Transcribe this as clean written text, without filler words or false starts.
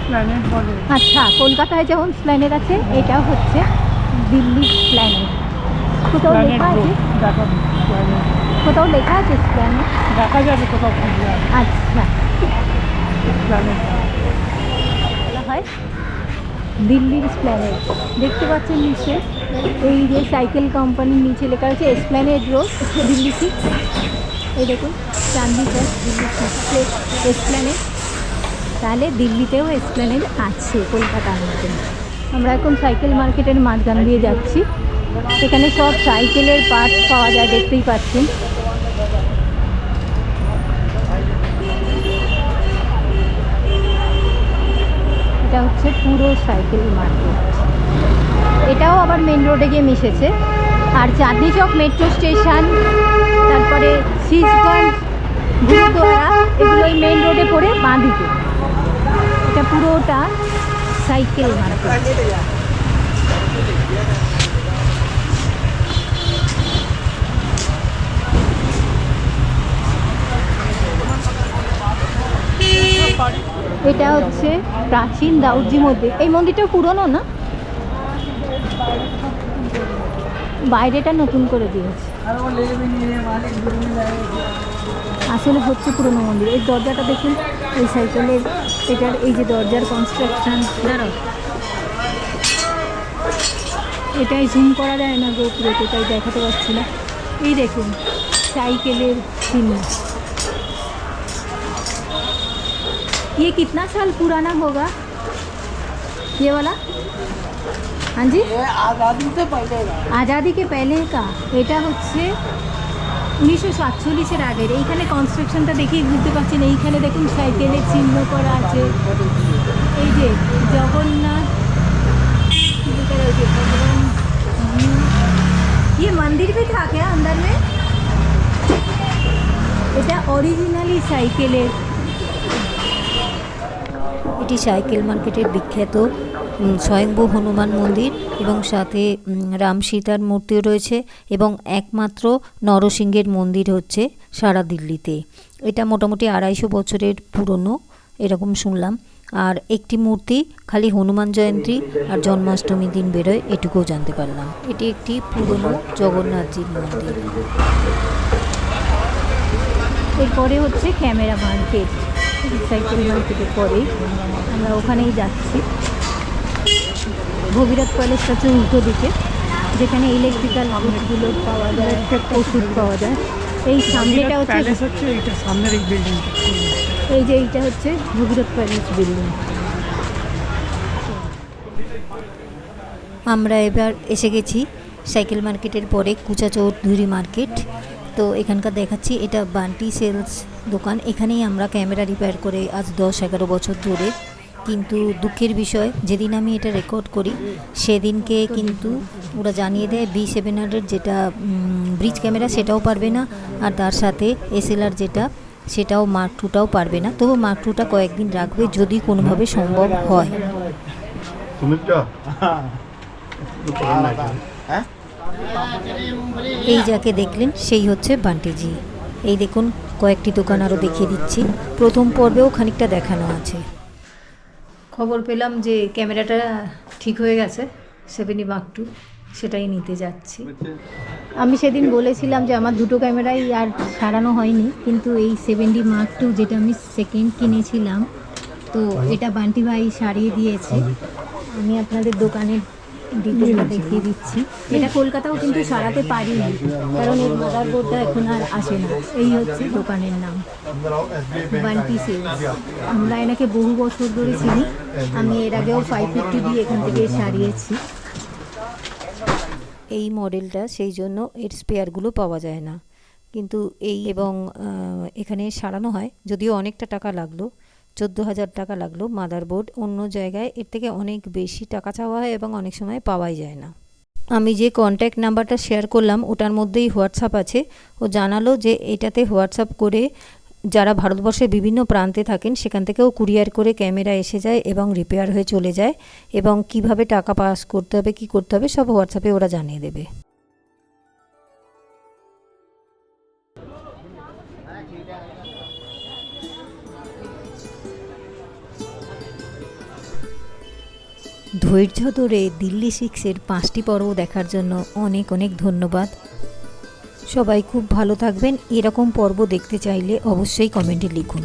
স্প্ল্যানেড বলে। আচ্ছা, কলকাতায় যেমন স্প্ল্যানেড আছে, এটাও হচ্ছে দিল্লি স্প্ল্যানেড। কোথাও লেখা আছে? কোথাও লেখা আছে স্প্ল্যানেড? দেখা যাবে কোথাও খুঁজে। আচ্ছা, স্প্ল্যানেড বলা হয় দিল্লির স্প্ল্যানেড। দেখতে পাচ্ছেন নিচে এই যে সাইকেল কোম্পানির নিচে লেখা আছে এসপ্ল্যানেড রোড, দিল্লি 6। এই দেখুন চাঁদনি চক, দিল্লি 6 এসপ্ল্যানেড। তাহলে দিল্লিতেও এসপ্ল্যানেড আছে কলকাতার মধ্যে। আমরা এখন সাইকেল মার্কেটের মাঝখান দিয়ে যাচ্ছি। এখানে সব সাইকেলের পার্টস পাওয়া যায়, দেখতেই পাচ্ছেন। এটা হচ্ছে পুরো সাইকেল মার্কেট। এটাও আবার মেন রোডে গিয়ে মিশেছে। আর চাঁদনি চক মেট্রো স্টেশন, তারপরে শীষগঞ্জ, গুরুদুয়ারা, এগুলো এই মেন রোডে পড়ে বাঁ দিকে। এটা পুরোটা সাইকেল মার্কেট। এটা হচ্ছে প্রাচীন দাউজি মন্দির। এই মন্দিরটা পুরনো না, বাইরেটা নতুন করে দিয়েছে। আসলে হচ্ছে পুরনো মন্দির। এই দরজাটা দেখুন, এই সাইকেলের এটার এই যে দরজার কনস্ট্রাকশন, এটাই জুম করা যায় না গোপুরোতে, তাই দেখাতে পারছি না। এই দেখুন সাইকেলের চিহ্ন। ये कितना साल पुराना होगा ये वाला? हाँ जी, आज़ादी से पहले आज़ादी के पहले का। এটা হচ্ছে 1947-এর আগের। এইখানে কনস্ট্রাকশনটা দেখেই বুঝতে পারছেন। এইখানে দেখুন সাইকেলের চিহ্ন করা আছে। এই যে জগন্নাথ, ये मंदिर भी था क्या अंदर में? এটা অরিজিনালি সাইকেলের। এটি সাইকেল মার্কেটের বিখ্যাত স্বয়ংভূ হনুমান মন্দির এবং সাথে রাম সীতার মূর্তিও রয়েছে এবং একমাত্র নরসিংহের মন্দির হচ্ছে সারা দিল্লিতে। এটা মোটামুটি 250 বছরের পুরনো এরকম শুনলাম। আর একটি মূর্তি খালি হনুমান জয়ন্তী আর জন্মাষ্টমীর দিন বেরোয়, এটুকুও জানতে পারলাম। এটি একটি পুরনো জগন্নাথজির মন্দির। এরপরে হচ্ছে ক্যামেরা মার্কেট। সাইকেল মার্কেটের পরেই আমরা ওখানেই যাচ্ছি। ভগীরথ প্যালেস হচ্ছে উল্টো দিকে, যেখানে ইলেকট্রিক্যাল গুলো পাওয়া যায়, ওষুধ পাওয়া যায়। এই সামনেটা হচ্ছে এইটা সামনের এই বিল্ডিংটা, এই যে এইটা হচ্ছে ভগীরথ প্যালেস বিল্ডিং। আমরা এবার এসে গেছি সাইকেল মার্কেটের পরে কুচা চৌধুরী মার্কেট। তো এখানকার দেখাচ্ছি, এটা বান্টি সেলস দোকান। এখানেই আমরা ক্যামেরা রিপেয়ার করে আজ 10-11 বছর ধরে। কিন্তু দুঃখের বিষয়, যেদিন আমি এটা রেকর্ড করি সেদিনকে কিন্তু ওরা জানিয়ে দেয় B700 যেটা ব্রিজ ক্যামেরা সেটাও পারবে না, আর তার সাথে SLR যেটা সেটাও Mark 2টাও পারবে না। তবু Mark 2টা কয়েকদিন রাখবে যদি কোনোভাবে সম্ভব হয়। এই যাকে দেখলেন সেই হচ্ছে বান্টিজি। এই দেখুন কয়েকটি দোকান আরও দেখিয়ে দিচ্ছি। প্রথম পর্বেও খানিকটা দেখানো আছে। খবর পেলাম যে ক্যামেরাটা ঠিক হয়ে গেছে, 7D Mark 2, সেটাই নিতে যাচ্ছি। আমি সেদিন বলেছিলাম যে আমার দুটো ক্যামেরাই আর সারানো হয়নি, কিন্তু এই 7D Mark 2 যেটা আমি সেকেন্ড কিনেছিলাম, তো এটা বান্টি ভাই সারিয়ে দিয়েছে। আমি আপনাদের দোকানের ডিটেলটা দেখিয়ে দিচ্ছি। এটা কলকাতাও কিন্তু সারাতে পারিনি, কারণ এর মাদারবোর্ডটা এখন আর আসে না। এই হচ্ছে দোকানের নাম, বান্টি সেলস। আমরা এনাকে বহু বছর ধরে চিনি। আমি এর আগেও 550 দিয়ে এখান থেকে সারিয়েছি। এই মডেলটা সেই জন্য এর স্পেয়ারগুলো পাওয়া যায় না, কিন্তু এই এবং এখানে সারানো হয়। যদিও অনেকটা টাকা লাগলো, 14,000 টাকা লাগলো মাদারবোর্ড। অন্য জায়গায় এর থেকে অনেক বেশি টাকা চাওয়া হয় এবং অনেক সময় পাওয়াই যায় না। আমি যে কন্ট্যাক্ট নাম্বারটা শেয়ার করলাম ওটার মধ্যেই হোয়াটসঅ্যাপ আছে। ও জানালো যে এটাতে হোয়াটসঅ্যাপ করে যারা ভারতবর্ষের বিভিন্ন প্রান্তে থাকেন সেখান থেকেও কুরিয়ার করে ক্যামেরা এসে যায় এবং রিপেয়ার হয়ে চলে যায়, এবং কিভাবে টাকা পাস করতে হবে, কি করতে হবে সব হোয়াটসঅ্যাপে ওরা জানিয়ে দেবে। ধৈর্য ধরে দিল্লি 6-এর 5টি পর্ব দেখার জন্য অনেক অনেক ধন্যবাদ। সবাই খুব ভালো থাকবেন। এরকম পর্ব দেখতে চাইলে অবশ্যই কমেন্টে লিখুন।